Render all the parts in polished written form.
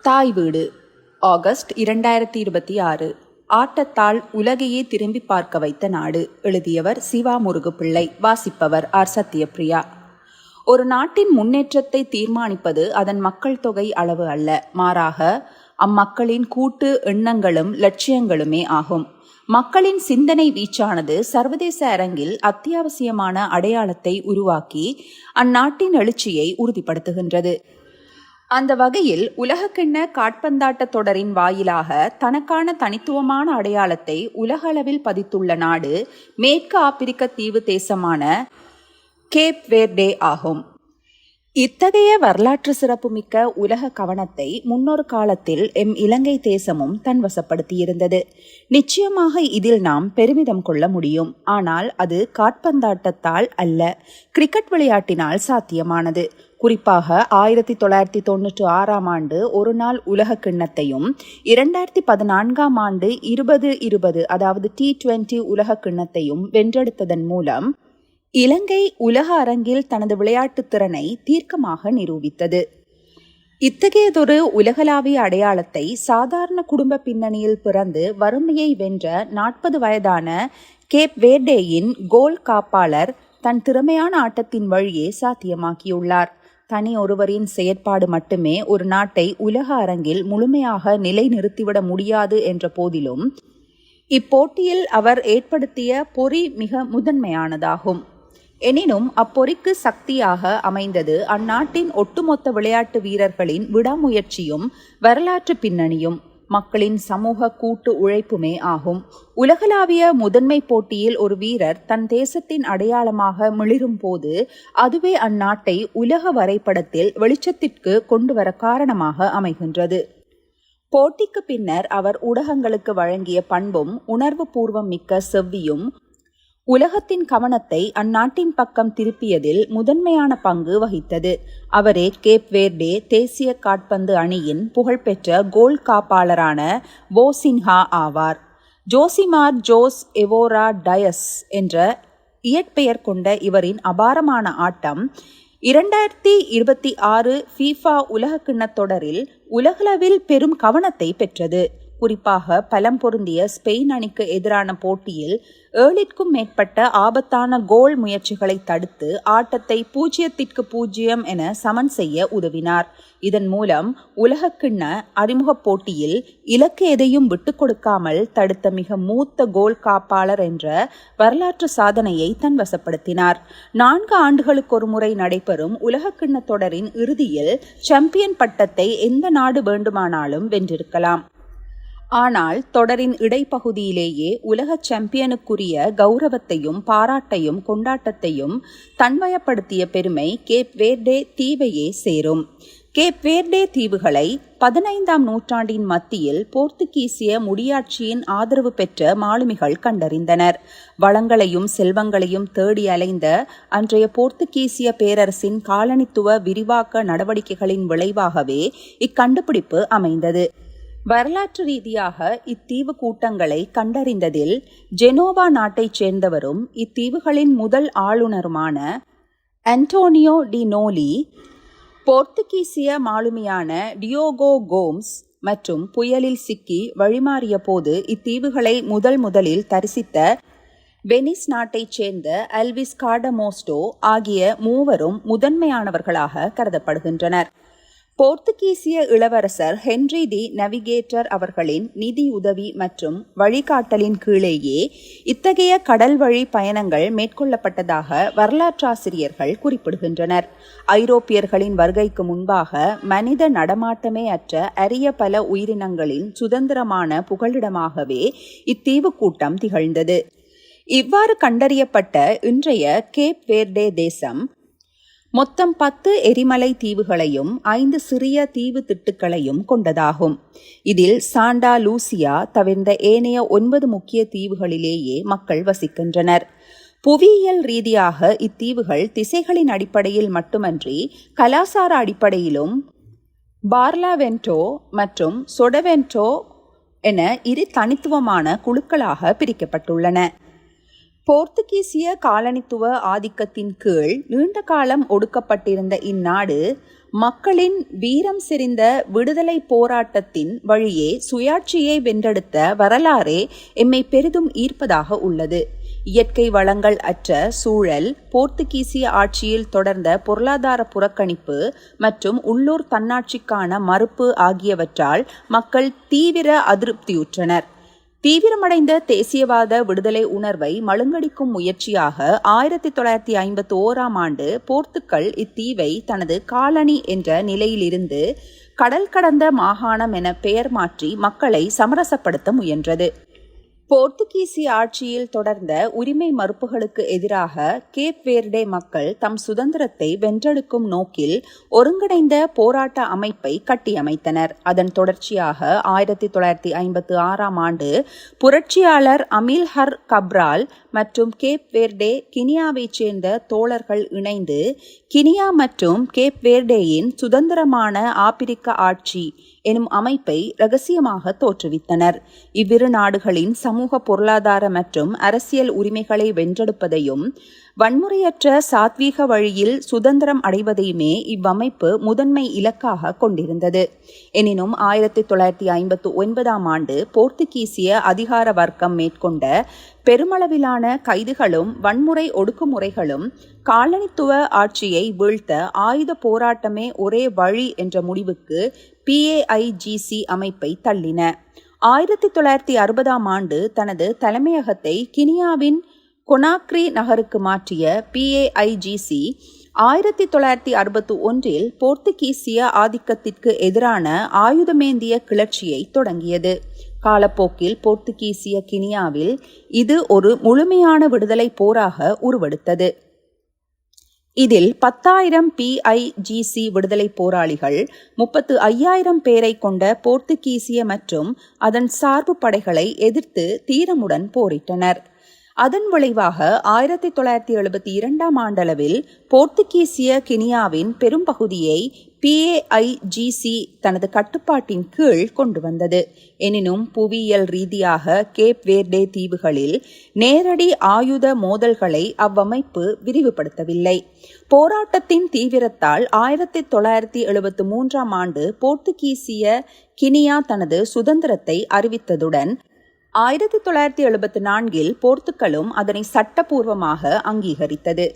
தாய் வீடு ஆகஸ்ட் 2026. ஆட்டத்தால் உலகையே திரும்பி பார்க்க வைத்த நாடு. எழுதியவர் சிவா முருகுப்பிள்ளை. வாசிப்பவர் ஆர் சத்யபிரியா. ஒரு நாட்டின் முன்னேற்றத்தை தீர்மானிப்பது அதன் மக்கள் தொகை அளவு அல்ல, மாறாக அம்மக்களின் கூட்டு எண்ணங்களும் லட்சியங்களுமே ஆகும். மக்களின் சிந்தனை வீச்சானது சர்வதேச அரங்கில் அத்தியாவசியமான அடையாளத்தை உருவாக்கி அந்நாட்டின் எழுச்சியை உறுதிப்படுத்துகின்றது. அந்த வகையில் உலகக்கிண்ண காற்பந்தாட்ட தொடரின் வாயிலாக தனக்கான தனித்துவமான அடையாளத்தை உலகளவில் பதித்துள்ள நாடு மேற்கு ஆப்பிரிக்க தீவு தேசமான கேப் வேர்டே ஆகும். இத்தகைய வரலாற்று சிறப்புமிக்க உலக கவனத்தை முன்னொரு காலத்தில் இலங்கை தேசமும் தன்வசப்படுத்தியிருந்தது. நிச்சயமாக இதில் நாம் பெருமிதம் கொள்ள முடியும். ஆனால் அது காற்பந்தாட்டத்தால் அல்ல, கிரிக்கெட் விளையாட்டினால் சாத்தியமானது. குறிப்பாக 1996 ஆண்டு ஒரு நாள் உலக கிண்ணத்தையும் 2014 ஆண்டு 2020 அதாவது T20 உலக கிண்ணத்தையும் வென்றெடுத்ததன் மூலம் இலங்கை உலக அரங்கில் தனது விளையாட்டு திறனை தீர்க்கமாக நிரூபித்தது. இத்தகையதொரு உலகளாவிய அடையாளத்தை சாதாரண குடும்ப பின்னணியில் பிறந்து வறுமையை வென்ற 40 வயதான கேப் வேர்டேயின் கோல் காப்பாளர் தன் திறமையான ஆட்டத்தின் வழியே சாத்தியமாக்கியுள்ளார். தனி ஒருவரின் செயற்பாடு மட்டுமே ஒரு நாட்டை உலக அரங்கில் முழுமையாக நிலைநிறுத்திவிட முடியாது என்ற போதிலும் இப்போட்டியில் அவர் ஏற்படுத்திய பொறி மிக முதன்மையானதாகும். எனினும் அப்பொறிக்கு சக்தியாக அமைந்தது அந்நாட்டின் ஒட்டுமொத்த விளையாட்டு வீரர்களின் விடாமுயற்சியும் வரலாற்று பின்னணியும் மக்களின் சமூக கூட்டு உழைப்புமே ஆகும். உலகளாவிய முதன்மை போட்டியில் ஒரு வீரர் தன் தேசத்தின் அடையாளமாக மிளிரும் போது அதுவே அந்நாட்டை உலக வரைபடத்தில் வெளிச்சத்திற்கு கொண்டு வர காரணமாக அமைகின்றது. போட்டிக்கு பின்னர் அவர் ஊடகங்களுக்கு வழங்கிய பண்பும் உணர்வு பூர்வம் மிக்க செவ்வியும் உலகத்தின் கவனத்தை அந்நாட்டின் பக்கம் திருப்பியதில் முதன்மையான பங்கு வகித்தது. அவரே கேப் வேர்டே தேசிய காற்பந்து அணியின் புகழ்பெற்ற கோல் காப்பாளரான போசின்ஹா ஆவார். ஜோசிமார் ஜோஸ் எவோரா டயஸ் என்ற இயற்பெயர் கொண்ட இவரின் அபாரமான ஆட்டம் 2026 FIFA உலகக்கிண்ணத் தொடரில் உலகளவில் பெரும் கவனத்தை பெற்றது. குறிப்பாக பலம் பொருந்திய ஸ்பெயின் அணிக்கு எதிரான போட்டியில் 7க்கும் மேற்பட்ட ஆபத்தான கோல் முயற்சிகளை தடுத்து ஆட்டத்தை 0-0 என சமன் செய்ய உதவினார். இதன் மூலம் உலகக்கிண்ண அறிமுகப் போட்டியில் இலக்கு எதையும் விட்டுக் கொடுக்காமல் தடுத்த மிக மூத்த கோல் காப்பாளர் என்ற வரலாற்று சாதனையை தன்வசப்படுத்தினார். 4 ஆண்டுகளுக்கு ஒரு முறை நடைபெறும் உலகக்கிண்ண தொடரின் இறுதியில் சாம்பியன் பட்டத்தை எந்த நாடு வேண்டுமானாலும் வென்றிருக்கலாம். ஆனால் தொடரின் இடைப்பகுதியிலேயே உலக சாம்பியனுக்குரிய கௌரவத்தையும் பாராட்டையும் கொண்டாட்டத்தையும் தன்வயப்படுத்திய பெருமை கேப் வேர்டே தீவையே சேரும். கேப் வேர்டே தீவுகளை 15ஆம் நூற்றாண்டின் மத்தியில் போர்த்துகீசிய முடியாட்சியின் ஆதரவு பெற்ற மாலுமிகள் கண்டறிந்தனர். வளங்களையும் செல்வங்களையும் தேடி அலைந்த அன்றைய போர்த்துகீசிய பேரரசின் காலனித்துவ விரிவாக்க நடவடிக்கைகளின் விளைவாகவே இக்கண்டுபிடிப்பு அமைந்தது. வரலாற்று ரீதியாக இத்தீவு கூட்டங்களை கண்டறிந்ததில் ஜெனோவா நாட்டைச் சேர்ந்தவரும் இத்தீவுகளின் முதல் ஆளுநருமான Antonio de Holi, போர்த்துகீசிய மாலுமியான Diogo Gomez மற்றும் புயலில் சிக்கி வழிமாறிய போது இத்தீவுகளை முதலில் தரிசித்த வெனிஸ் நாட்டைச் சேர்ந்த அல்விஸ் கார்டமோஸ்டோ ஆகிய மூவரும் முதன்மையானவர்களாக கருதப்படுகின்றனர். போர்த்துகீசிய இளவரசர் ஹென்றி தி நவிகேட்டர் அவர்களின் நிதி உதவி மற்றும் வழிகாட்டலின் கீழேயே இத்தகைய கடல் வழி பயணங்கள் மேற்கொள்ளப்பட்டதாக வரலாற்றாசிரியர்கள் குறிப்பிடுகின்றனர். ஐரோப்பியர்களின் வருகைக்கு முன்பாக மனித நடமாட்டமே அற்ற அரிய பல உயிரினங்களின் சுதந்திரமான புகலிடமாகவே இத்தீவு கூட்டம் திகழ்ந்தது. இவ்வாறு கண்டறியப்பட்ட இன்றைய கேப் வேர்டே தேசம் மொத்தம் 10 எரிமலை தீவுகளையும் 5 சிறிய தீவு திட்டுக்களையும் கொண்டதாகும். இதில் சாண்டா லூசியா தவிர்ந்த ஏனைய 9 முக்கிய தீவுகளிலேயே மக்கள் வசிக்கின்றனர். புவியியல் ரீதியாக இத்தீவுகள் திசைகளின் அடிப்படையில் மட்டுமன்றி கலாசார அடிப்படையிலும் பார்லாவென்டோ மற்றும் சொடவென்டோ என 2 தனித்துவமான குழுக்களாக பிரிக்கப்பட்டுள்ளன. போர்த்துகீசிய காலனித்துவ ஆதிக்கத்தின் கீழ் நீண்ட காலம் ஒடுக்கப்பட்டிருந்த இந்நாடு மக்களின் வீரம் செறிந்த விடுதலை போராட்டத்தின் வழியே சுயாட்சியை வென்றெடுத்த வரலாறே எம்மை பெரிதும் ஈர்ப்பதாக உள்ளது. இயற்கை வளங்கள் அற்ற சூழல், போர்த்துகீசிய ஆட்சியில் தொடர்ந்த பொருளாதார புறக்கணிப்பு மற்றும் உள்ளூர் தன்னாட்சிக்கான மறுப்பு ஆகியவற்றால் மக்கள் தீவிர அதிருப்தியுற்றனர். தீவிரமடைந்த தேசியவாத விடுதலை உணர்வை மழுங்கடிக்கும் முயற்சியாக 1951 போர்த்துக்கல் இத்தீவை தனது காலனி என்ற நிலையிலிருந்து கடல் கடந்த மாகாணம் என பெயர் மாற்றி மக்களை சமரசப்படுத்த முயன்றது. போர்த்துகீசிய ஆட்சியில் தொடர்ந்த உரிமை மறுப்புகளுக்கு எதிராக கேப் வேர்டே மக்கள் தம் சுதந்திரத்தை வென்றெடுக்கும் நோக்கில் ஒருங்கிணைந்த போராட்ட அமைப்பை கட்டியமைத்தனர். அதன் தொடர்ச்சியாக 1956 புரட்சியாளர் அமில்ஹர் கப்ரால் மற்றும் கேப் வேர்டே கினியாவைச் சேர்ந்த தோழர்கள் இணைந்து கினியா மற்றும் கேப் வேர்டேயின் சுதந்திரமான ஆப்பிரிக்க ஆட்சி எனும் அமைப்பை இரகசியமாக தோற்றுவித்தனர். இவ்விரு நாடுகளின் சமூக, பொருளாதார மற்றும் அரசியல் உரிமைகளை வென்றெடுப்பதையும் வன்முறையற்ற சாத்வீக வழியில் சுதந்திரம் அடைவதையுமே இவ்வமைப்பு முதன்மை இலக்காக கொண்டிருந்தது. எனினும் 1959 போர்த்துகீசிய அதிகார வர்க்கம் மேற்கொண்ட பெருமளவிலான கைதுகளும் வன்முறை ஒடுக்குமுறைகளும் காலனித்துவ ஆட்சியை வீழ்த்த ஆயுத போராட்டமே ஒரே வழி என்ற முடிவுக்கு PAIGC அமைப்பை தள்ளின. 1960 தனது தலைமையகத்தை கினியாவின் கொனாக்ரி நகருக்கு மாற்றிய PAIGC 1961 போர்த்துகீசிய ஆதிக்கத்திற்கு எதிரான ஆயுதமேந்திய கிளர்ச்சியை தொடங்கியது. காலப்போக்கில் போர்த்துகீசிய கினியாவில் இது ஒரு முழுமையான விடுதலை போராக உருவெடுத்தது. இதில் 10,000 PAIGC விடுதலை போராளிகள் 35,000 பேரை கொண்ட போர்த்துகீசிய மற்றும் அதன் சார்பு படைகளை எதிர்த்து தீரமுடன் போரிட்டனர். அதன் விளைவாக 1972 போர்த்துகீசிய கினியாவின் பெரும்பகுதியை PAIGC தனது கட்டுப்பாட்டின் கீழ் கொண்டு வந்தது. எனினும் புவியியல் ரீதியாக கேப் வேர்டே தீவுகளில் நேரடி ஆயுத மோதல்களை அவ்வமைப்பு விரிவுபடுத்தவில்லை. போராட்டத்தின் தீவிரத்தால் 1973 போர்த்துகீசிய கினியா தனது சுதந்திரத்தை அறிவித்ததுடன் 1974 போர்த்துக்கலும் அதனை சட்டபூர்வமாக அங்கீகரித்தது.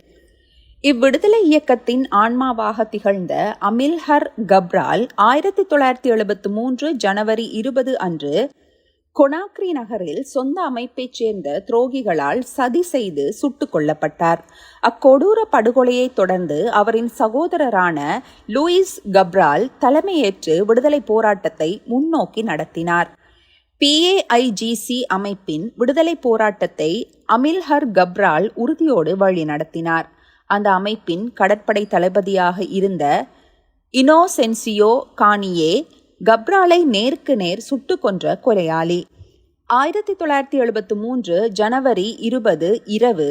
இவ்விடுதலை இயக்கத்தின் ஆன்மாவாக திகழ்ந்த அமில்ஹர் கப்ரால் 1973 ஜனவரி 20 அன்று கொனாக்ரி நகரில் சொந்த அமைப்பைச் சேர்ந்த துரோகிகளால் சதி செய்து சுட்டுக் கொல்லப்பட்டார். அக்கொடூர படுகொலையை தொடர்ந்து அவரின் சகோதரரான லூயிஸ் கப்ரால் தலைமையேற்று விடுதலை போராட்டத்தை முன்னோக்கி நடத்தினார். PAIGC அமைப்பின் விடுதலை போராட்டத்தை அமில்ஹர் கப்ரால் உறுதியோடு வழி நடத்தினார். அந்த அமைப்பின் கடற்படை தளபதியாக இருந்த இனோசென்சியோ கானியே கப்ராலை நேருக்கு நேர் சுட்டு கொன்ற கொலையாளி. 1973 ஜனவரி 20 இரவு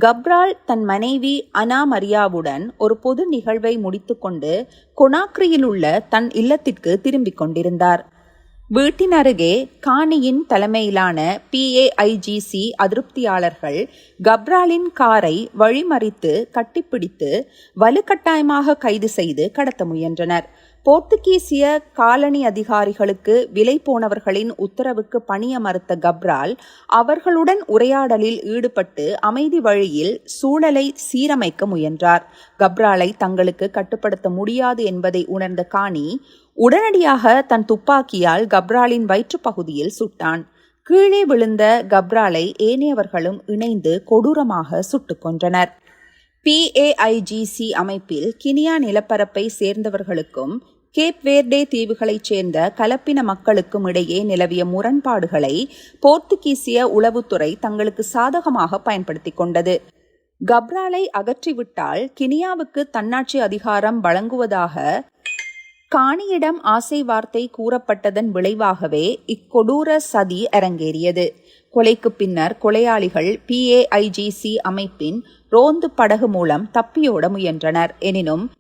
கப்ரால் தன் மனைவி அனா மரியாவுடன் ஒரு பொது நிகழ்வை முடித்துக்கொண்டு கொனாக்ரியில் உள்ள தன் இல்லத்திற்கு திரும்பிக் கொண்டிருந்தார். வீட்டின் அருகே கானியின் தலைமையிலான PAIGC அதிருப்தியாளர்கள் கப்ராலின் காரை வழிமறித்து கட்டிப்பிடித்து வலுக்கட்டாயமாக கைது செய்து கடத்த முயன்றனர். போர்த்துகீசிய காலனி அதிகாரிகளுக்கு விலை போனவர்களின் உத்தரவுக்கு பணிய மறுத்த கப்ரால் அவர்களுடன் உரையாடலில் ஈடுபட்டு அமைதி வழியில் சூழலை சீரமைக்க முயன்றார். கப்ராலை தங்களுக்கு கட்டுப்படுத்த முடியாது என்பதை உணர்ந்த கானி உடனடியாக தன் துப்பாக்கியால் கப்ராலின் வயிற்று பகுதியில் சுட்டான். கீழே விழுந்த கப்ராலை ஏனையவர்களும் இணைந்து கொடூரமாக சுட்டுக் கொன்றனர். PAIGC அமைப்பில் கினியா நிலப்பரப்பை சேர்ந்தவர்களுக்கும் கேப் வேர்டே தீவுகளைச் சேர்ந்த கலப்பின மக்களுக்கும் இடையே நிலவிய முரண்பாடுகளை போர்த்துகீசிய உளவுத்துறை தங்களுக்கு சாதகமாக பயன்படுத்திக் கொண்டது. கப்ராலை அகற்றிவிட்டால் கினியாவுக்கு தன்னாட்சி அதிகாரம் வழங்குவதாக கானியிடம் ஆசை வார்த்தை கூறப்பட்டதன் விளைவாகவே இக்கொடூர சதி அரங்கேறியது. கொலைக்கு பின்னர் கொலையாளிகள் PAIGC அமைப்பின் ரோந்து படகு மூலம் தப்பியோட முயன்றனர். எனினும்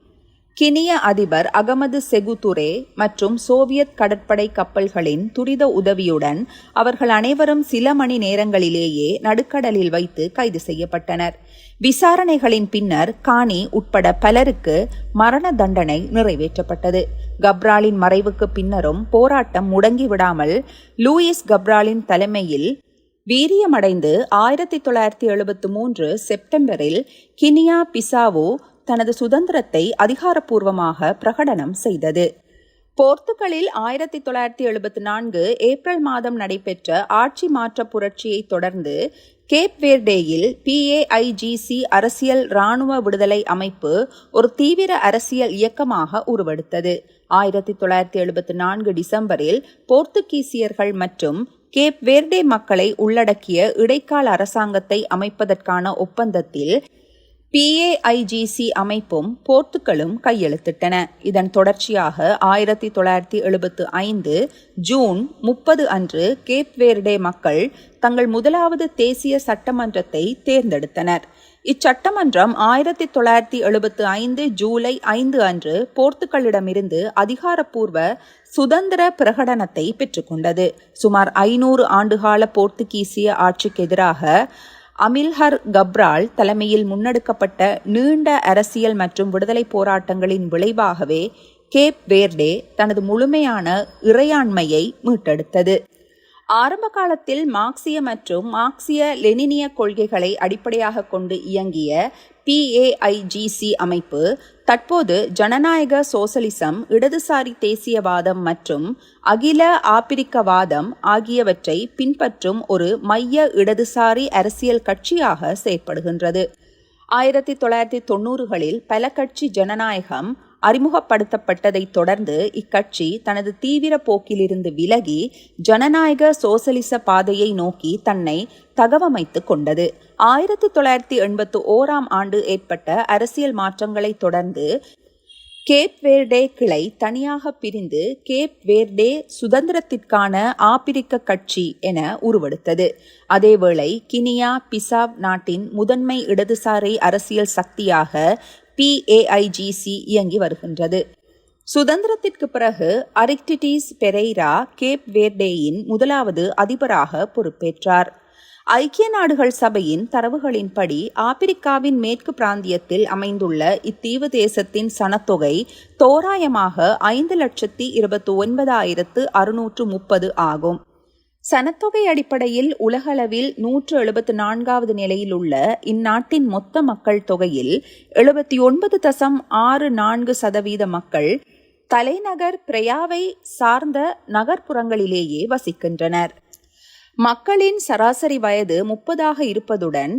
கினிய அதிபர் அகமது செகு துரே மற்றும் சோவியத் கடற்படை கப்பல்களின் துரித உதவியுடன் அவர்கள் அனைவரும் சில மணி நேரங்களிலேயே நடுக்கடலில் வைத்து கைது செய்யப்பட்டனர். விசாரணைகளின் பின்னர் கானி உட்பட பலருக்கு மரண தண்டனை நிறைவேற்றப்பட்டது. கப்ராலின் மறைவுக்கு பின்னரும் போராட்டம் முடங்கிவிடாமல் லூயிஸ் கப்ராலின் தலைமையில் வீரியமடைந்து 1973 செப்டம்பரில் கினியா பிசாவோ தனது சுதந்திரத்தை அதிகாரப்பூர்வமாக பிரகடனம் செய்தது. போர்த்துகலில் 1974 ஏப்ரல் மாதம் நடைபெற்ற ஆட்சி மாற்ற புரட்சியை தொடர்ந்து கேப் வேர்டேயில் PAIGC அரசியல் இராணுவ விடுதலை அமைப்பு ஒரு தீவிர அரசியல் இயக்கமாக உருவெடுத்தது. 1974 டிசம்பரில் போர்த்துகீசியர்கள் மற்றும் கேப் வேர்டே மக்களை உள்ளடக்கிய இடைக்கால அரசாங்கத்தை அமைப்பதற்கான ஒப்பந்தத்தில் PAIGC அமைப்பும் போர்த்துகலும் கையெழுத்திட்டன. இதன் தொடர்ச்சியாக 1975 ஜூன் 30 அன்று கேப் வேர்டே மக்கள் தங்கள் முதலாவது தேசிய சட்டமன்றத்தை தேர்ந்தெடுத்தனர். இச்சட்டமன்றம் 1975 ஜூலை 5 அன்று போர்த்துகலிடமிருந்து அதிகாரப்பூர்வ சுதந்திர பிரகடனத்தை பெற்றுக்கொண்டது. சுமார் 500 ஆண்டுகால போர்த்துகீசிய ஆட்சிக்கு எதிராக அமில்ஹர் கப்ரால் தலைமையில் முன்னெடுக்கப்பட்ட நீண்ட அரசியல் மற்றும் விடுதலை போராட்டங்களின் விளைவாகவே கேப் வேர்டே தனது முழுமையான இறையாண்மையை மீட்டெடுத்தது. ஆரம்ப காலத்தில் மார்க்சிய மற்றும் மார்க்சிய லெனினிய கொள்கைகளை அடிப்படையாக கொண்டு இயங்கிய PAIGC அமைப்பு தற்போது ஜனநாயக சோசலிசம், இடதுசாரி தேசியவாதம் மற்றும் அகில ஆப்பிரிக்கவாதம் ஆகியவற்றை பின்பற்றும் ஒரு மைய இடதுசாரி அரசியல் கட்சியாக செயற்படுகின்றது. 1990களில் பல கட்சி ஜனநாயகம் அறிமுகப்படுத்தப்பட்டதை தொடர்ந்து இக்கட்சி தனது தீவிர போக்கிலிருந்து விலகி ஜனநாயக சோசலிச பாதையை நோக்கி தன்னை தகவமைத்து கொண்டது. 1981 ஆண்டு ஏற்பட்ட அரசியல் மாற்றங்களை தொடர்ந்து கேப் வேர்டே கிளை தனியாக பிரிந்து கேப் வேர்டே சுதந்திரத்திற்கான ஆப்பிரிக்க கட்சி என உருவெடுத்தது. அதேவேளை கினியா பிசாவ் நாட்டின் முதன்மை இடதுசாரி அரசியல் சக்தியாக PAIGC இயங்கி வருகின்றது. சுதந்திரத்திற்கு பிறகு அரிக்டிடிஸ் பெரேரா கேப் வேர்டேயின் முதலாவது அதிபராக பொறுப்பேற்றார். ஐக்கிய நாடுகள் சபையின் தரவுகளின்படி ஆப்பிரிக்காவின் மேற்கு பிராந்தியத்தில் அமைந்துள்ள இத்தீவு தேசத்தின் சனத்தொகை தோராயமாக 5,29,630 ஆகும். சனத்தொகை அடிப்படையில் உலகளவில் 174வது நிலையில் உள்ள இந்நாட்டின் மொத்த மக்கள் தொகையில் 79.64% மக்கள் தலைநகர் பிரயாவை சார்ந்த நகர்ப்புறங்களிலேயே வசிக்கின்றனர். மக்களின் சராசரி வயது 30 இருப்பதுடன்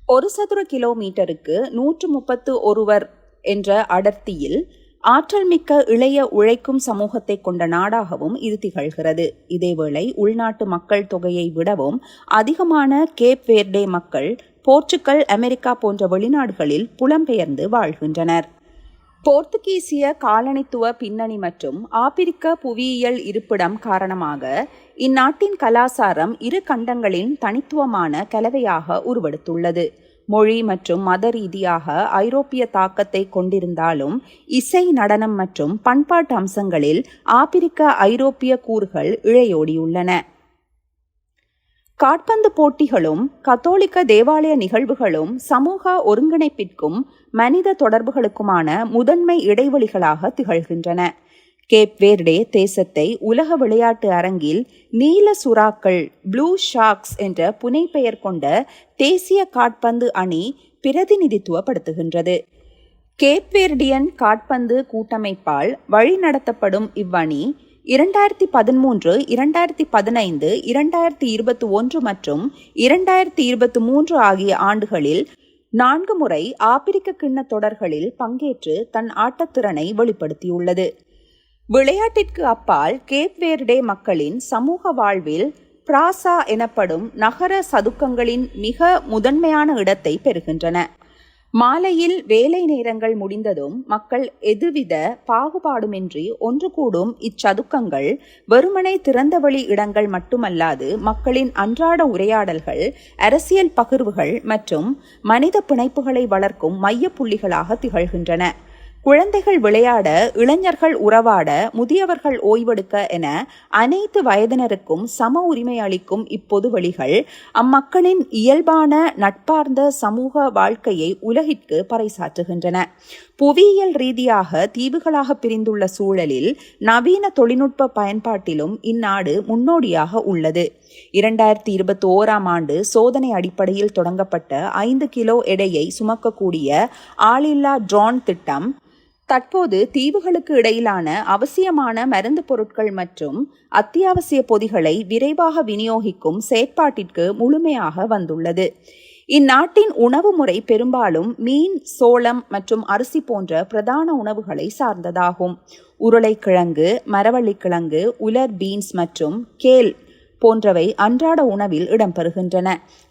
1 சதுர கிலோமீட்டருக்கு 131 என்ற அடர்த்தியில் ஆற்றல் மிக்க இளைய உழைக்கும் சமூகத்தை கொண்ட நாடாகவும் இது திகழ்கிறது. இதேவேளை உள்நாட்டு மக்கள் தொகையை விடவும் அதிகமான கேப் வேர்டே மக்கள் போர்ச்சுகல், அமெரிக்கா போன்ற வெளிநாடுகளில் புலம்பெயர்ந்து வாழ்கின்றனர். போர்த்துகீசிய காலனித்துவ பின்னணி மற்றும் ஆப்பிரிக்க புவியியல் இருப்பிடம் காரணமாக இந்நாட்டின் கலாசாரம் இரு கண்டங்களின் தனித்துவமான கலவையாக உருவெடுத்துள்ளது. மொழி மற்றும் மத ரீதியாக ஐரோப்பிய தாக்கத்தை கொண்டிருந்தாலும் இசை, நடனம் மற்றும் பண்பாட்டு அம்சங்களில் ஆப்பிரிக்க ஐரோப்பிய கூறுகள் இழையோடியுள்ளன. காற்பந்து போட்டிகளும் கத்தோலிக்க தேவாலய நிகழ்வுகளும் சமூக ஒருங்கிணைப்பிற்கும் மனித தொடர்புகளுக்குமான முதன்மை இடைவெளிகளாக திகழ்கின்றன. கேப் வேர்டே தேசத்தை உலக விளையாட்டு அரங்கில் நீல சுறாக்கள் ப்ளூ ஷார்க்ஸ் என்ற புனைப்பெயர் கொண்ட தேசிய காற்பந்து அணி பிரதிநிதித்துவப்படுத்துகின்றது. கேப் வேர்டியன் காற்பந்து கூட்டமைப்பால் வழிநடத்தப்படும் இவ்வணி 2013, 2015, 2021 மற்றும் 2023 ஆகிய ஆண்டுகளில் 4 முறை ஆப்பிரிக்க கிண்ண தொடர்களில் பங்கேற்று தன் ஆட்டத்திறனை வெளிப்படுத்தியுள்ளது. விளையாட்டிற்கு அப்பால் கேப் வேர்டே மக்களின் சமூக வாழ்வில் பிராசா எனப்படும் நகர சதுக்கங்களின் மிக முதன்மையான இடத்தை பெறுகின்றன. மாலையில் வேலை நேரங்கள் முடிந்ததும் மக்கள் எதுவித பாகுபாடுமின்றி ஒன்று கூடும் இச்சதுக்கங்கள் வெறுமனே திறந்தவெளி இடங்கள் மட்டுமல்லாது மக்களின் அன்றாட உரையாடல்கள், அரசியல் பகிர்வுகள் மற்றும் மனித பிணைப்புகளை வளர்க்கும் மைய புள்ளிகளாக திகழ்கின்றன. குழந்தைகள் விளையாட, இளைஞர்கள் உறவாட, முதியவர்கள் ஓய்வெடுக்க என அனைத்து வயதினருக்கும் சம உரிமை அளிக்கும் இப்பொது வழிகள் அம்மக்களின் இயல்பான நட்பார்ந்த சமூக வாழ்க்கையை உலகிற்கு பறைசாற்றுகின்றன. புவியியல் ரீதியாக தீவுகளாக பிரிந்துள்ள சூழலில் நவீன தொழில்நுட்ப பயன்பாட்டிலும் இந்நாடு முன்னோடியாக உள்ளது. 2021ஆம் ஆண்டு சோதனை அடிப்படையில் தொடங்கப்பட்ட 5 கிலோ எடையை சுமக்கக்கூடிய ஆளில்லா ட்ரோன் திட்டம் தற்போது தீவுகளுக்கு இடையிலான அவசியமான மருந்து பொருட்கள் மற்றும் அத்தியாவசிய பொதிகளை விரைவாக விநியோகிக்கும் செயற்பாட்டிற்கு முழுமையாக வந்துள்ளது. இந்நாட்டின் உணவு முறை பெரும்பாலும் மீன், சோளம் மற்றும் அரிசி போன்ற பிரதான உணவுகளை சார்ந்ததாகும். உருளைக்கிழங்கு, மரவள்ளிக்கிழங்கு, உலர் பீன்ஸ் மற்றும் கேல் போன்றவை அன்றாட உணவில் இடம்பெறுகின்றன.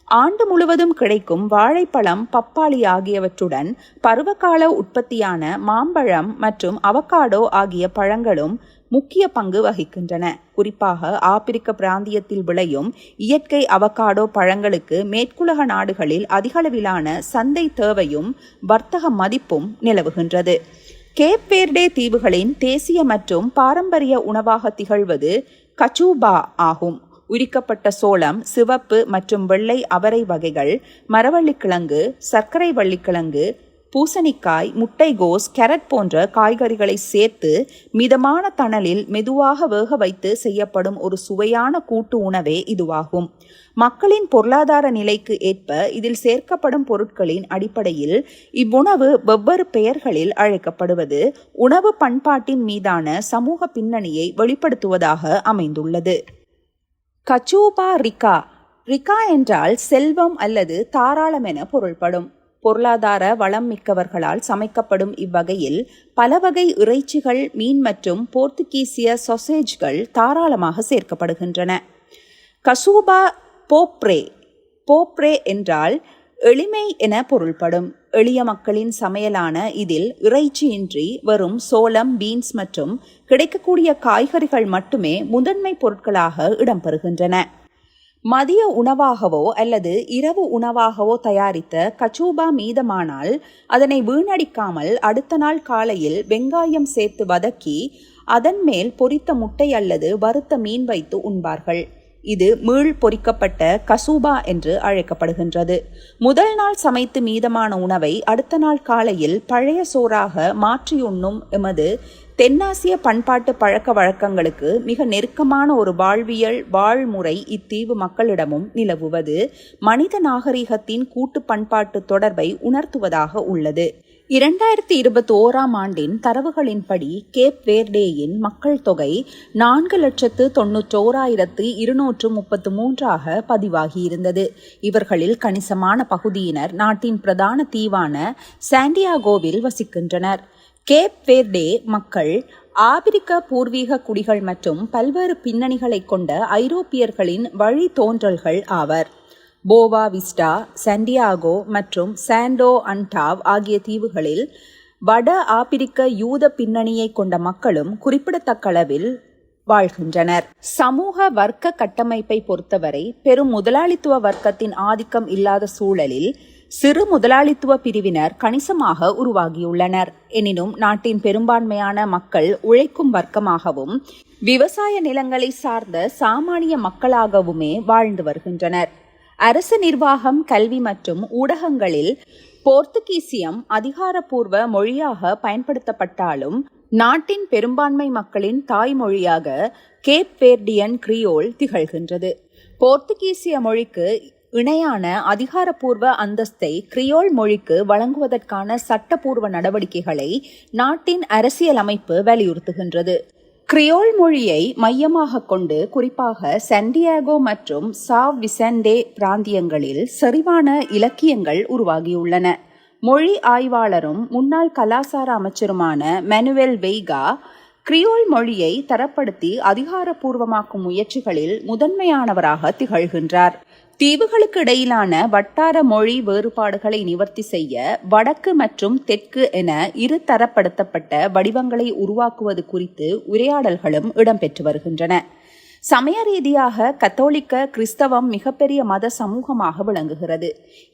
ஆண்டு முழுவதும் கிடைக்கும் வாழைப்பழம், பப்பாளி ஆகியவற்றுடன் பருவகால உற்பத்தியான மாம்பழம் மற்றும் அவகாடோ ஆகிய பழங்களும் முக்கிய பங்கு வகிக்கின்றன. குறிப்பாக ஆப்பிரிக்க பிராந்தியத்தில் விளையும் இயற்கை அவகாடோ பழங்களுக்கு மேற்குலக நாடுகளில் அதிகளவிலான சந்தை தேவையும் வர்த்தக மதிப்பும் நிலவுகின்றது. கேப் வேர்டே தீவுகளின் தேசிய மற்றும் பாரம்பரிய உணவாக திகழ்வது கச்சூபா ஆகும். உரிக்கப்பட்ட சோளம், சிவப்பு மற்றும் வெள்ளை அவரை வகைகள், மரவள்ளிக்கிழங்கு, சர்க்கரை வள்ளிக்கிழங்கு, பூசணிக்காய், முட்டைகோஸ், கேரட் போன்ற காய்கறிகளை சேர்த்து மிதமான தணலில் மெதுவாக வேக வைத்து செய்யப்படும் ஒரு சுவையான கூட்டு உணவே இதுவாகும். மக்களின் பொருளாதார நிலைக்கு ஏற்ப இதில் சேர்க்கப்படும் பொருட்களின் அடிப்படையில் இவ்வுணவு வெவ்வேறு பெயர்களில் அழைக்கப்படுவது உணவு பண்பாட்டின் மீதான சமூக பின்னணியை வெளிப்படுத்துவதாக அமைந்துள்ளது. கச்சூபா ரிகா. ரிகா என்றால் செல்வம் அல்லது தாராளம் என பொருள்படும். பொருளாதார வளம் மிக்கவர்களால் சமைக்கப்படும் இவ்வகையில் பல வகை இறைச்சிகள், மீன் மற்றும் போர்த்துகீசிய சொசேஜ்கள் தாராளமாக சேர்க்கப்படுகின்றன. கசூபா போப்ரே. போப்ரே என்றால் எளிமை என பொருள்படும். எளிய மக்களின் சமையலான இதில் இறைச்சியின்றி வெறும் சோளம், பீன்ஸ் மற்றும் கிடைக்கக்கூடிய காய்கறிகள் மட்டுமே முதன்மை பொருட்களாக இடம்பெறுகின்றன. மதிய உணவாகவோ அல்லது இரவு உணவாகவோ தயாரித்த கச்சூபா மீதமானால் அதனை வீணடிக்காமல் அடுத்த நாள் காலையில் வெங்காயம் சேர்த்து வதக்கி அதன் மேல் பொரித்த முட்டை அல்லது வறுத்த மீன் வைத்து உண்பார்கள். இது மீள் பொரிக்கப்பட்ட கசூபா என்று அழைக்கப்படுகின்றது. முதல் நாள் சமைத்து மீதமான உணவை அடுத்த நாள் காலையில் பழைய சோறாக மாற்றி உண்ணும் எமது தென்னாசிய பண்பாட்டு பழக்க வழக்கங்களுக்கு மிக நெருக்கமான ஒரு வாழ்வியல் வாழ்முறை இத்தீவு மக்களிடமும் நிலவுவது மனித நாகரிகத்தின் கூட்டு பண்பாட்டு தொடர்பை உணர்த்துவதாக உள்ளது. 2021ஆம் ஆண்டின் தரவுகளின்படி கேப் வேர்டேயின் மக்கள் தொகை 4,91,233 பதிவாகியிருந்தது. இவர்களில் கணிசமான பகுதியினர் நாட்டின் பிரதான தீவான சாண்டியாகோவில் வசிக்கின்றனர். கேப் வேர்டே மக்கள் ஆபிரிக்க பூர்வீக குடிகள் மற்றும் பல்வேறு பின்னணிகளை கொண்ட ஐரோப்பியர்களின் வழித்தோன்றல்கள் ஆவர். போவா விஸ்டா, சாண்டியாகோ மற்றும் சாண்டோ அன்டாவ் ஆகிய தீவுகளில் வட ஆப்பிரிக்க யூத பின்னணியை கொண்ட மக்களும் குறிப்பிடத்தக்க அளவில் வாழ்கின்றனர். சமூக வர்க்க கட்டமைப்பை பொறுத்தவரை பெரும் முதலாளித்துவ வர்க்கத்தின் ஆதிக்கம் இல்லாத சூழலில் சிறு முதலாளித்துவ பிரிவினர் கணிசமாக உருவாகியுள்ளனர். எனினும் நாட்டின் பெரும்பான்மையான மக்கள் உழைக்கும் வர்க்கமாகவும் விவசாய நிலங்களை சார்ந்த சாமானிய மக்களாகவுமே வாழ்ந்து வருகின்றனர். அரசு நிர்வாகம், கல்வி மற்றும் ஊடகங்களில் போர்த்துகீசியம் அதிகாரப்பூர்வ மொழியாக பயன்படுத்தப்பட்டாலும் நாட்டின் பெரும்பான்மை மக்களின் தாய்மொழியாக கேப் வேர்டியன் கிரியோல் திகழ்கின்றது. போர்த்துகீசிய மொழிக்கு இணையான அதிகாரப்பூர்வ அந்தஸ்தை கிரியோல் மொழிக்கு வழங்குவதற்கான சட்டப்பூர்வ நடவடிக்கைகளை நாட்டின் அரசியலமைப்பு வலியுறுத்துகின்றது. கிரியோல் மொழியை மையமாக கொண்டு குறிப்பாக சாண்டியாகோ மற்றும் சாவ் விசென்டே பிராந்தியங்களில் செறிவான இலக்கியங்கள் உருவாகியுள்ளன. மொழி ஆய்வாளரும் முன்னாள் கலாசார அமைச்சருமான மேனுவேல் வெய்கா கிரியோல் மொழியை தரப்படுத்தி அதிகாரப்பூர்வமாக்கும் முயற்சிகளில் முதன்மையானவராக திகழ்கின்றார். தீவுகளுக்கு இடையிலான வட்டார மொழி வேறுபாடுகளை நிவர்த்தி செய்ய வடக்கு மற்றும் தெற்கு என இரு தரப்படுத்தப்பட்ட வடிவங்களை உருவாக்குவது குறித்து உரையாடல்களும் இடம்பெற்று வருகின்றன. சமய ரீதியாக கத்தோலிக்க கிறிஸ்தவம் மிகப்பெரிய மத சமூகமாக விளங்குகிறது.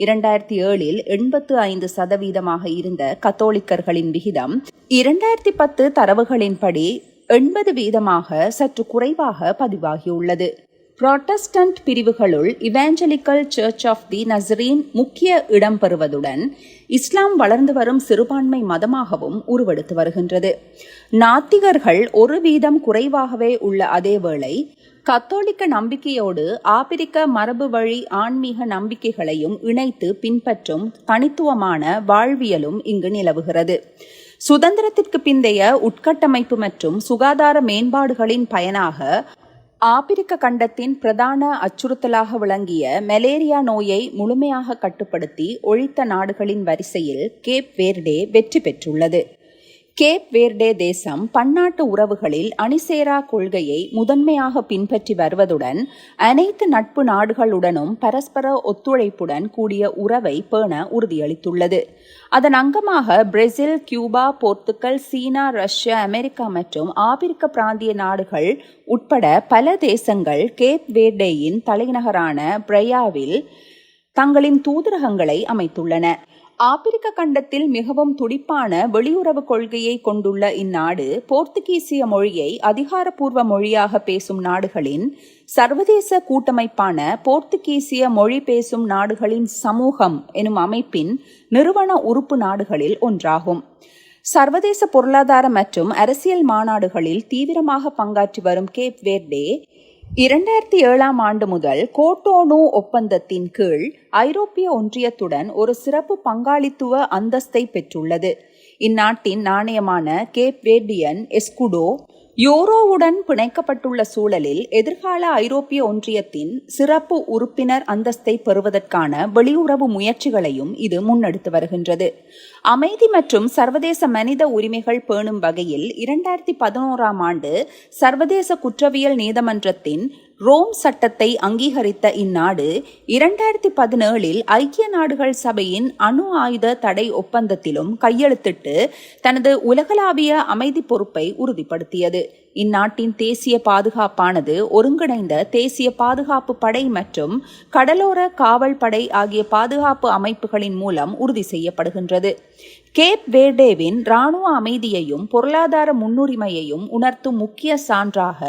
2007 85% இருந்த கத்தோலிக்கர்களின் விகிதம் 2010 தரவுகளின்படி 80% சற்று குறைவாக பதிவாகியுள்ளது. புராட்டஸ்டன்ட் பிரிவுகளுள் Evangelical church of the Nazarene முக்கிய இடம் பெறுவதுடன் இஸ்லாம் வளர்ந்து வரும் சிறுபான்மை மதமாகவும் உருவெடுத்து வருகின்றது. நாத்திகர்கள் 1% குறைவாகவே உள்ள அதேவேளை கத்தோலிக்க நம்பிக்கையோடு ஆப்பிரிக்க மரபு வழி ஆன்மீக நம்பிக்கைகளையும் இணைத்து பின்பற்றும் தனித்துவமான வாழ்வியலும் இங்கு நிலவுகிறது. சுதந்திரத்திற்கு பிந்தைய உட்கட்டமைப்பு மற்றும் சுகாதார மேம்பாடுகளின் பயனாக ஆப்பிரிக்க கண்டத்தின் பிரதான அச்சுறுத்தலாக விளங்கிய மலேரியா நோயை முழுமையாக கட்டுப்படுத்தி ஒழித்த நாடுகளின் வரிசையில் கேப் வேர்டே வெற்றி பெற்றுள்ளது. கேப் வேர்டே தேசம் பன்னாட்டு உறவுகளில் அணிசேரா கொள்கையை முதன்மையாக பின்பற்றி வருவதுடன் அனைத்து நட்பு நாடுகளுடனும் பரஸ்பர ஒத்துழைப்புடன் கூடிய உறவை பேண உறுதியளித்துள்ளது. அதன் அங்கமாக பிரேசில், கியூபா, போர்த்துகல், சீனா, ரஷ்யா, அமெரிக்கா மற்றும் ஆப்பிரிக்க பிராந்திய நாடுகள் உட்பட பல தேசங்கள் கேப் வேர்டேயின் தலைநகரான பிரையாவில் தங்களின் தூதரகங்களை அமைத்துள்ளன. ஆப்பிரிக்க கண்டத்தில் மிகவும் துடிப்பான வெளியுறவு கொள்கையை கொண்டுள்ள இந்நாடு போர்த்துகீசிய மொழியை அதிகாரப்பூர்வ மொழியாக பேசும் நாடுகளின் சர்வதேச கூட்டமைப்பான போர்த்துகீசிய மொழி பேசும் நாடுகளின் சமூகம் எனும் அமைப்பின் நிறுவன உறுப்பு நாடுகளில் ஒன்றாகும். சர்வதேச பொருளாதார மற்றும் அரசியல் மாநாடுகளில் தீவிரமாக பங்காற்றி வரும் கேப் வேர்டே 2007 முதல் கோட்டோனூ ஒப்பந்தத்தின் கீழ் ஐரோப்பிய ஒன்றியத்துடன் ஒரு சிறப்பு பங்காளித்துவ அந்தஸ்தை பெற்றுள்ளது. இந்நாட்டின் நாணயமான கேப் வேர்டியன் எஸ்குடோ யூரோவுடன் பிணைக்கப்பட்டுள்ள சூழலில் எதிர்கால ஐரோப்பிய ஒன்றியத்தின் சிறப்பு உறுப்பினர் அந்தஸ்தை பெறுவதற்கான வெளியுறவு முயற்சிகளையும் இது முன்னெடுத்து வருகின்றது. அமைதி மற்றும் சர்வதேச மனித உரிமைகள் பேணும் வகையில் 2011 சர்வதேச குற்றவியல் நீதிமன்றத்தின் ரோம் சட்டத்தை அங்கீகரித்த இந்நாடு 2017 ஐக்கிய நாடுகள் சபையின் அணு ஆயுத தடை ஒப்பந்தத்திலும் கையெழுத்திட்டு தனது உலகளாவிய அமைதி பொறுப்பை உறுதிப்படுத்தியது. இந்நாட்டின் தேசிய பாதுகாப்பானது ஒருங்கிணைந்த தேசிய பாதுகாப்பு படை மற்றும் கடலோர காவல் படை ஆகிய பாதுகாப்பு அமைப்புகளின் மூலம் உறுதி செய்யப்படுகின்றது. கேப் வேர்டேவின் இராணுவ அமைதியையும் பொருளாதார முன்னுரிமையையும் உணர்த்தும் முக்கிய சான்றாக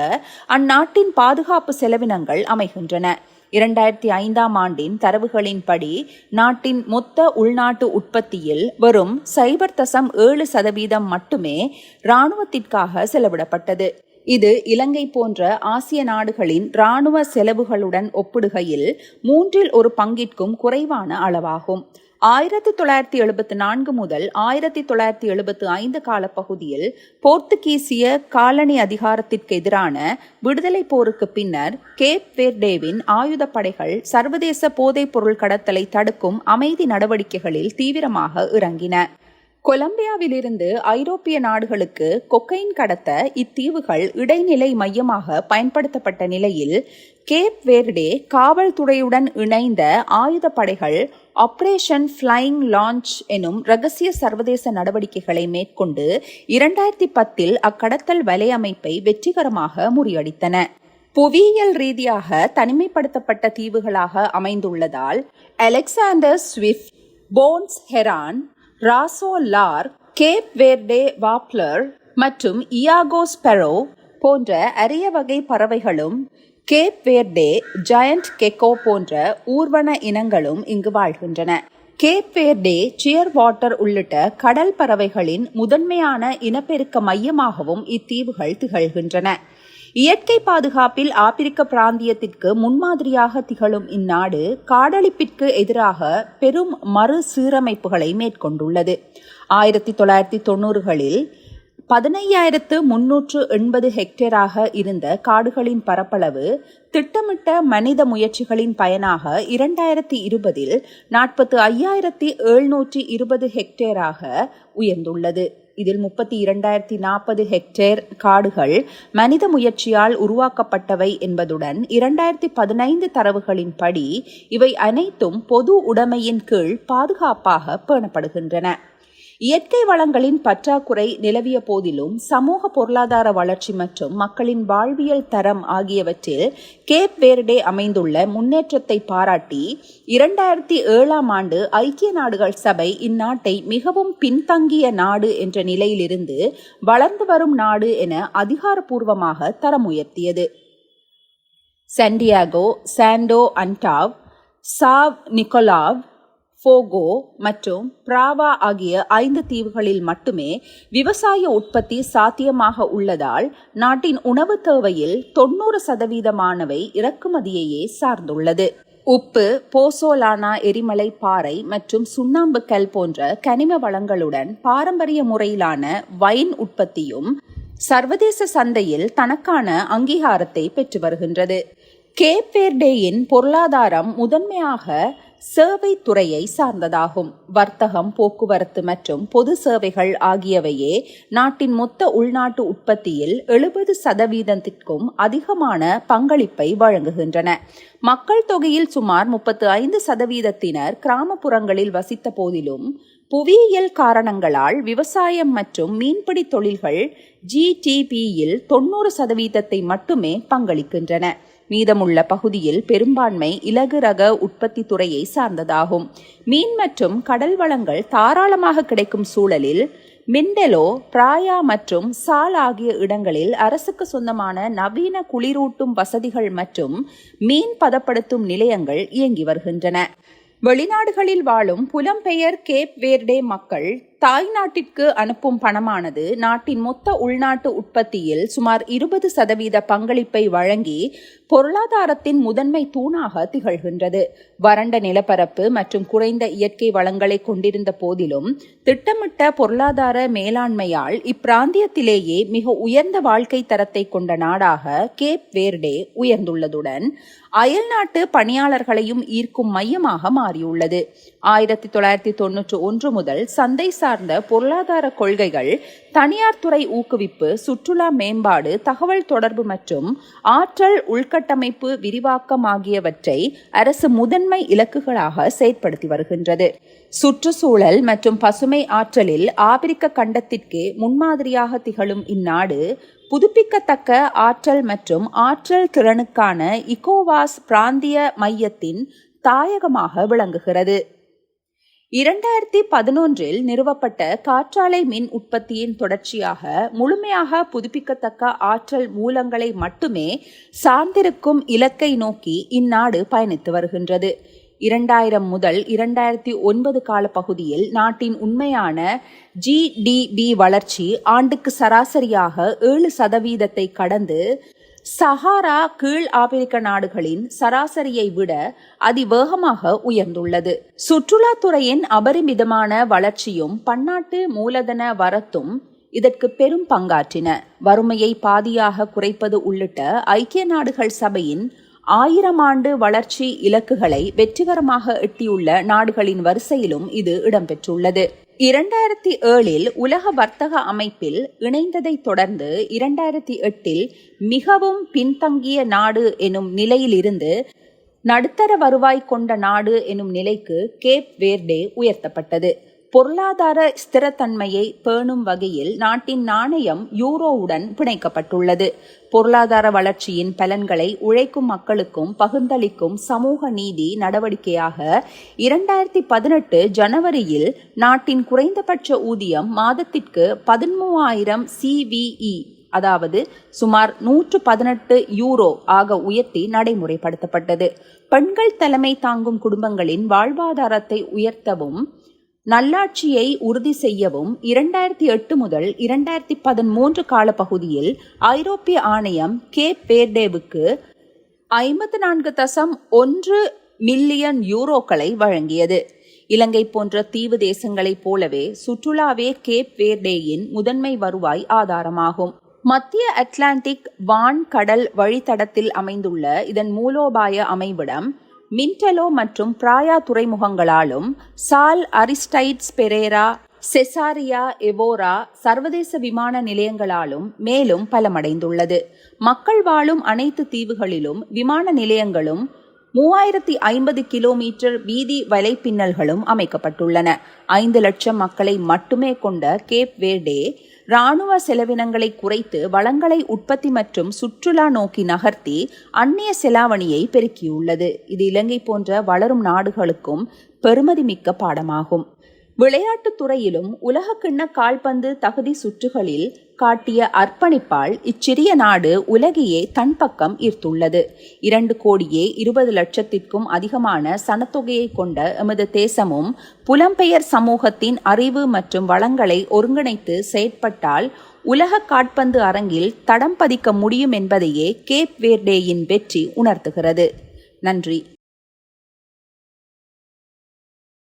அந்நாட்டின் பாதுகாப்பு செலவினங்கள் அமைகின்றன. 2005 தரவுகளின்படி நாட்டின் மொத்த உள்நாட்டு உற்பத்தியில் வெறும் 0.7% மட்டுமே இராணுவத்திற்காக செலவிடப்பட்டது. இது இலங்கை போன்ற ஆசிய நாடுகளின் இராணுவ செலவுகளுடன் ஒப்பிடுகையில் 1/3 குறைவான அளவாகும். 1974 முதல் 1975 காலப்பகுதியில் போர்த்துகீசிய காலனி அதிகாரத்திற்கு எதிரான விடுதலை போருக்கு பின்னர் கேப் வேர்டேவின் ஆயுதப்படைகள் சர்வதேச போதைப் பொருள் கடத்தலை தடுக்கும் அமைதி நடவடிக்கைகளில் தீவிரமாக இறங்கின. கொலம்பியாவிலிருந்து ஐரோப்பிய நாடுகளுக்கு கொக்கைன் கடத்த இத்தீவுகள் இடைநிலை மையமாக பயன்படுத்தப்பட்ட நிலையில் கேப் வேர்டே காவல்துறையுடன் இணைந்த ஆயுதப்படைகள் ஆபரேஷன் ஃப்ளையிங் லான்ச் எனும் இரகசிய சர்வதேச நடவடிக்கைகளை மேற்கொண்டு 2010 அக்கடத்தல் வலையமைப்பை வெற்றிகரமாக முறியடித்தன. புவியியல் ரீதியாக தனிமைப்படுத்தப்பட்ட தீவுகளாக அமைந்துள்ளதால் Alexander swift, Bourne's heron, Raso lark, Cape Verde warbler மற்றும் இயாகோ ஸ்பெரோ போன்ற அரிய வகை பறவைகளும் கேப் வேர்டே ஜயண்ட் கெக்கோ போன்ற ஊர்வன இனங்களும் இங்கு வாழ்கின்றன. கேப் வேர்டே சியர் வாட்டர் உள்ளிட்ட கடல் பறவைகளின் முதன்மையான இனப்பெருக்க மையமாகவும் இத்தீவுகள் திகழ்கின்றன. இயற்கை பாதுகாப்பில் ஆப்பிரிக்க பிராந்தியத்திற்கு முன்மாதிரியாக திகழும் இந்நாடு காடழிப்பிற்கு எதிராக பெரும் மறுசீரமைப்புகளை மேற்கொண்டுள்ளது. 1990களில் 15,380 ஹெக்டேராக இருந்த காடுகளின் பரப்பளவு திட்டமிட்ட மனித முயற்சிகளின் பயனாக 2020 45,720 ஹெக்டேராக உயர்ந்துள்ளது. இதில் 32,040 ஹெக்டேர் காடுகள் மனித முயற்சியால் உருவாக்கப்பட்டவை என்பதுடன் 2015 தரவுகளின்படி இவை அனைத்தும் பொது உடைமையின் கீழ் பாதுகாப்பாக பேணப்படுகின்றன. இயற்கை வளங்களின் பற்றாக்குறை நிலவிய போதிலும் சமூக பொருளாதார வளர்ச்சி மற்றும் மக்களின் வாழ்வியல் தரம் ஆகியவற்றில் கேப் வேர்டே அமைந்துள்ள முன்னேற்றத்தை பாராட்டி 2007ஆம் ஆண்டு ஐக்கிய நாடுகள் சபை இந்நாட்டை மிகவும் பின்தங்கிய நாடு என்ற நிலையிலிருந்து வளர்ந்து வரும் நாடு என அதிகாரப்பூர்வமாக தரம் உயர்த்தியது. சாண்டியாகோ, சாண்டோ அன்டாவ், சாவ் நிக்கோலாவ், போகோ மற்றும் பிராவா ஆகிய 5 தீவுகளில் மட்டுமே விவசாய உற்பத்தி சாத்தியமாக உள்ளதால் நாட்டின் உணவு தேவையில் 90% இறக்குமதியையே சார்ந்துள்ளது. உப்பு, போசோலானா எரிமலை பாறை மற்றும் சுண்ணாம்பு கல் போன்ற கனிம வளங்களுடன் பாரம்பரிய முறையிலான வைன் உற்பத்தியும் சர்வதேச சந்தையில் தனக்கான அங்கீகாரத்தை பெற்று வருகின்றது. கேப் வேர்டேயின் பொருளாதாரம் முதன்மையாக சேவை துறையை சார்ந்ததாகும். வர்த்தகம், போக்குவரத்து மற்றும் பொது சேவைகள் ஆகியவையே நாட்டின் மொத்த உள்நாட்டு உற்பத்தியில் 70%க்கும் அதிகமான பங்களிப்பை வழங்குகின்றன. மக்கள் தொகையில் சுமார் 35%-இனர் கிராமப்புறங்களில் வசித்த போதிலும் புவியியல் காரணங்களால் விவசாயம் மற்றும் மீன்பிடி தொழில்கள் GDPயில் 90%-ஐ மட்டுமே பங்களிக்கின்றன. மீதமுள்ள பகுதியில் பெரும்பான்மை இலகு ரக உற்பத்தி துறையை சார்ந்ததாகும். மீன் மற்றும் கடல் வளங்கள் தாராளமாக கிடைக்கும் சூழலில் மிண்டெலோ, பிராயா மற்றும் சால் ஆகிய இடங்களில் அரசுக்கு சொந்தமான நவீன குளிரூட்டும் வசதிகள் மற்றும் மீன் பதப்படுத்தும் நிலையங்கள் இயங்கி வருகின்றன. வெளிநாடுகளில் வாழும் புலம்பெயர் கேப் வேர்டே மக்கள் தாய் நாட்டிற்கு அனுப்பும் பணமானது நாட்டின் மொத்த உள்நாட்டு உற்பத்தியில் சுமார் 20% பங்களிப்பை வழங்கி பொருளாதாரத்தின் முதன்மை தூணாக திகழ்கின்றது. வறண்ட நிலப்பரப்பு மற்றும் குறைந்த இயற்கை வளங்களை கொண்டிருந்த போதிலும் திட்டமிட்ட பொருளாதார மேலாண்மையால் இப்பிராந்தியத்திலேயே மிக உயர்ந்த வாழ்க்கை தரத்தை கொண்ட நாடாக கேப் வேர்டே உயர்ந்துள்ளதுடன் அயல்நாட்டு பணியாளர்களையும் ஈர்க்கும் மையமாக மாறியுள்ளது. 1991 முதல் சந்தை சார்ந்த பொருளாதார கொள்கைகள், தனியார் துறை ஊக்குவிப்பு, சுற்றுலா மேம்பாடு, தகவல் தொடர்பு மற்றும் ஆற்றல் உள்கட்டமைப்பு விரிவாக்கம் ஆகியவற்றை அரசு முதன்மை இலக்குகளாக செயற்படுத்தி வருகின்றது. சுற்றுச்சூழல் மற்றும் பசுமை ஆற்றலில் ஆப்பிரிக்க கண்டத்திற்கே முன்மாதிரியாக திகழும் இந்நாடு புதுப்பிக்கத்தக்க ஆற்றல் மற்றும் ஆற்றல் திறனுக்கான இகோவாஸ் பிராந்திய மையத்தின் தாயகமாக விளங்குகிறது. 2011 நிறுவப்பட்ட காற்றாலை மின் உற்பத்தியின் தொடர்ச்சியாக முழுமையாக புதுப்பிக்கத்தக்க ஆற்றல் மூலங்களை மட்டுமே சார்ந்திருக்கும் இலக்கை நோக்கி இந்நாடு பயணித்து வருகின்றது. 2000 முதல் 2009 கால பகுதியில் நாட்டின் உண்மையான GDP வளர்ச்சி ஆண்டுக்கு சராசரியாக 7% கடந்து சஹாரா கீழ் ஆப்பிரிக்க நாடுகளின் சராசரியை விட அதிவேகமாக உயர்ந்துள்ளது. சுற்றுலாத்துறையின் அபரிமிதமான வளர்ச்சியும் பன்னாட்டு மூலதன வரத்தும் இதற்கு பெரும் பங்காற்றின. வறுமையை பாதியாக குறைப்பது உள்ளிட்ட ஐக்கிய நாடுகள் சபையின் 1000 ஆண்டு வளர்ச்சி இலக்குகளை வெற்றிகரமாக எட்டியுள்ள நாடுகளின் வரிசையிலும் இது இடம்பெற்றுள்ளது. 2007 உலக வர்த்தக அமைப்பில் இணைந்ததைத் தொடர்ந்து 2008 மிகவும் பின்தங்கிய நாடு எனும் நிலையிலிருந்து நடுத்தர வருவாய் கொண்ட நாடு எனும் நிலைக்கு கேப் வேர்டே உயர்த்தப்பட்டது. பொருளாதார ஸ்திரத்தன்மையை பேணும் வகையில் நாட்டின் நாணயம் யூரோவுடன் பிணைக்கப்பட்டுள்ளது. பொருளாதார வளர்ச்சியின் பலன்களை உழைக்கும் மக்களுக்கும் பகிர்ந்தளிக்கும் சமூக நீதி நடவடிக்கையாக 2018 ஜனவரியில் நாட்டின் குறைந்தபட்ச ஊதியம் மாதத்திற்கு 13,000 CVE, அதாவது சுமார் 118 யூரோ ஆக உயர்த்தி நடைமுறைப்படுத்தப்பட்டது. பெண்கள் தலைமை தாங்கும் குடும்பங்களின் வாழ்வாதாரத்தை உயர்த்தவும் நல்லாட்சியை உறுதி செய்யவும் 2008 முதல் 2013 காலப்பகுதியில் ஐரோப்பிய ஆணையம் கேப் வேர்டேவுக்கு 54.1 மில்லியன் யூரோக்களை வழங்கியது. இலங்கை போன்ற தீவு தேசங்களைப் போலவே சுற்றுலாவே கேப் வேர்டேயின் முதன்மை வருவாய் ஆதாரமாகும். மத்திய அட்லாண்டிக் வான் கடல் வழித்தடத்தில் அமைந்துள்ள இதன் மூலோபாய அமைவிடம் மிண்டெலோ மற்றும் பிராயா துறைமுகங்களாலும் சால் அரிஸ்டைட்ஸ் பெரேரா, செசாரியா எவோரா சர்வதேச விமான நிலையங்களாலும் மேலும் பலமடைந்துள்ளது. மக்கள் வாழும் அனைத்து தீவுகளிலும் விமான நிலையங்களும் 3050 கிலோமீட்டர் வீதி வலைப்பின்னல்களும் அமைக்கப்பட்டுள்ளன. 5 லட்சம் மக்களை மட்டுமே கொண்ட கேப் வேர்டே இராணுவ செலவினங்களை குறைத்து வளங்களை உற்பத்தி மற்றும் சுற்றுலா நோக்கி நகர்த்தி அந்நிய செலாவணியை பெருக்கியுள்ளது. இது இலங்கை போன்ற வளரும் நாடுகளுக்கும் பெறுமதிமிக்க பாடமாகும். விளையாட்டுத் துறையிலும் உலகக்கிண்ண கால்பந்து தகுதி சுற்றுகளில் காட்டிய அர்ப்பணிப்பால் இச்சிறிய நாடு உலகையே தன் பக்கம் ஈர்த்துள்ளது. 2,20,00,000 அதிகமான சனத்தொகையை கொண்ட எமது தேசமும் புலம்பெயர் சமூகத்தின் அறிவு மற்றும் வளங்களை ஒருங்கிணைத்து செயற்பட்டால் உலக கால்பந்து அரங்கில் தடம் பதிக்க முடியும் என்பதையே கேப் வேர்டேயின் வெற்றி உணர்த்துகிறது. நன்றி.